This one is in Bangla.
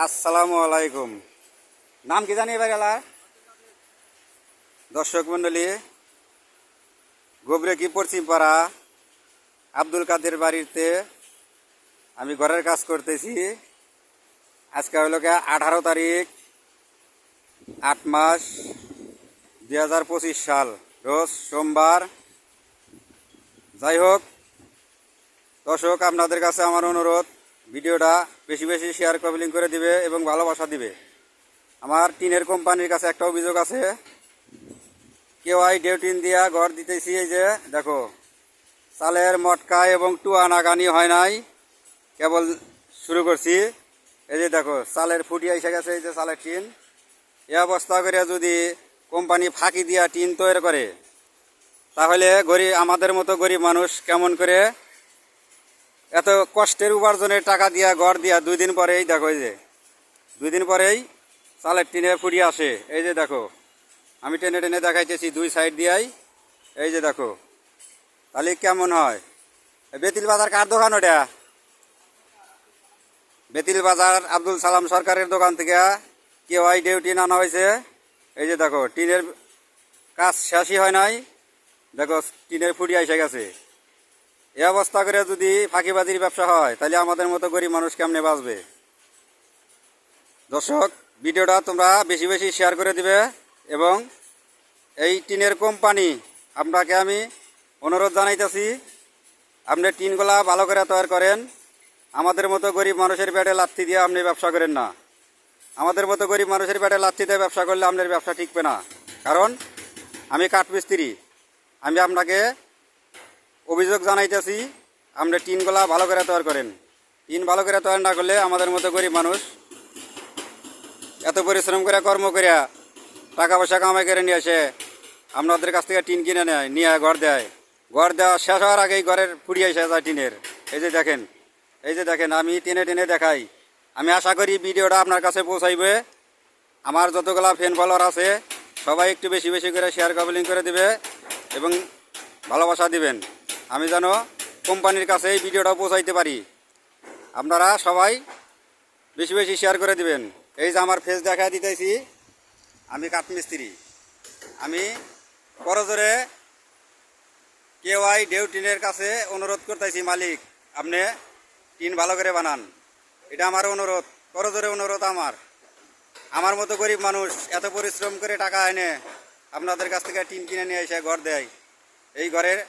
আসসালামু আলাইকুম। নাম কি জানি এবার এলার দর্শক মন্ডলী, গোবরে কি পশ্চিম পাড়া আব্দুল কাদের বাড়িতে আমি ঘরের কাজ করতেছি। আজকে হইল 18 তারিখ 8 মাস 2025 সাল, রোজ সোমবার। যাই হোক দর্শক, আপনাদের কাছে আমার অনুরোধ, ভিডিওটা বেশি বেশি শেয়ার কমেন্ট করে দিবে এবং ভালোবাসা দিবে। আমার টিনের কোম্পানির কাছে একটা অভিযোগ আছে। কেওয়াই ডেউটিন দিয়া ঘর দিতেছি, এই যে দেখো চালের মটকা এবং টুয়া নাগানি হয় নাই, কেবল শুরু করছি। এই যে দেখো চালের ফুটিয়া এসে গেছে, এই যে চালের টিন। এই অবস্থা করে যদি কোম্পানি ফাঁকি দিয়া টিন তৈরি করে, তাহলে আমাদের মতো গরিব মানুষ কেমন করে এত কষ্টের উপার্জনের টাকা দিয়া ঘর দিয়া 2 দিন পরেই দেখো, এই যে 2 দিন পরেই চালের টিনে ফুটিয়ে আসে। এই যে দেখো আমি টেনে টেনে দেখাইতেছি 2 সাইড দিয়াই, এই যে দেখো। তাহলে কেমন হয়? বেতিল বাজার কার দোকান? ওটা বেতিল বাজার আব্দুল সালাম সরকারের দোকান থেকে কেওয়াই ডিউটিন আনা হয়েছে। এই যে দেখো টিনের কাজ শেষই হয় নাই, দেখো টিনের ফুটিয়ে এসে গেছে। এই অবস্থা করে যদি ফাঁকিবাজির ব্যবসা হয়, তাহলে আমাদের মতো গরিব মানুষ কেমনে বাঁচবে? দর্শক, ভিডিওটা তোমরা বেশি বেশি শেয়ার করে দিবে এবং এই টিনের কোম্পানি আপনাকে আমি অনুরোধ জানাইতেছি, আপনি টিনগুলা ভালো করে তৈরি করেন। আমাদের মতো গরিব মানুষের পেটে লাথি দিয়ে আপনি ব্যবসা করেন না। আমাদের মতো গরিব মানুষের পেটে লাথি দিয়ে ব্যবসা করলে আপনার ব্যবসা টিকবে না। কারণ আমি কাঠমিস্ত্রি, আমি আপনাকে অভিযোগ জানাইতেছি, আপনি টিনগুলা ভালো করে তৈরি করেন। টিন ভালো করে তৈরি না করলে আমাদের মতো গরিব মানুষ এত পরিশ্রম করে কর্ম করে টাকা পয়সা কামাই করে নিয়ে আসে আপনাদের কাছ থেকে টিন কিনে নেয়, নিয়ে ঘর দেয়। ঘর দেওয়া শেষ হওয়ার আগেই ঘরের ফুরিয়ে এসে যায় টিনের। এই যে দেখেন, এই যে দেখেন, আমি টেনে টেনে দেখাই। আমি আশা করি ভিডিওটা আপনার কাছে পৌঁছাইবে। আমার যতগুলা ফ্যান ফলোয়ার আছে সবাই একটু বেশি বেশি করে শেয়ার কমেন্ট করে দিবে এবং ভালোবাসা দিবেন, আমি যেন কোম্পানির কাছে এই ভিডিওটা পৌঁছাইতে পারি। আপনারা সবাই বেশি বেশি শেয়ার করে দিবেন। এই যে আমার ফেস দেখা দিতেছি, আমি কাঠমিস্ত্রি। আমি করজোরে কেওয়াই ডেউটিনের কাছে অনুরোধ করতেছি, মালিক আপনি টিন ভালো করে বানান। এটা আমার অনুরোধ, করজোরে অনুরোধ। আমার মতো গরিব মানুষ এত পরিশ্রম করে টাকা এনে আপনাদের কাছ থেকে টিন কিনে নিয়ে এসে ঘর দেয়। এই ঘরের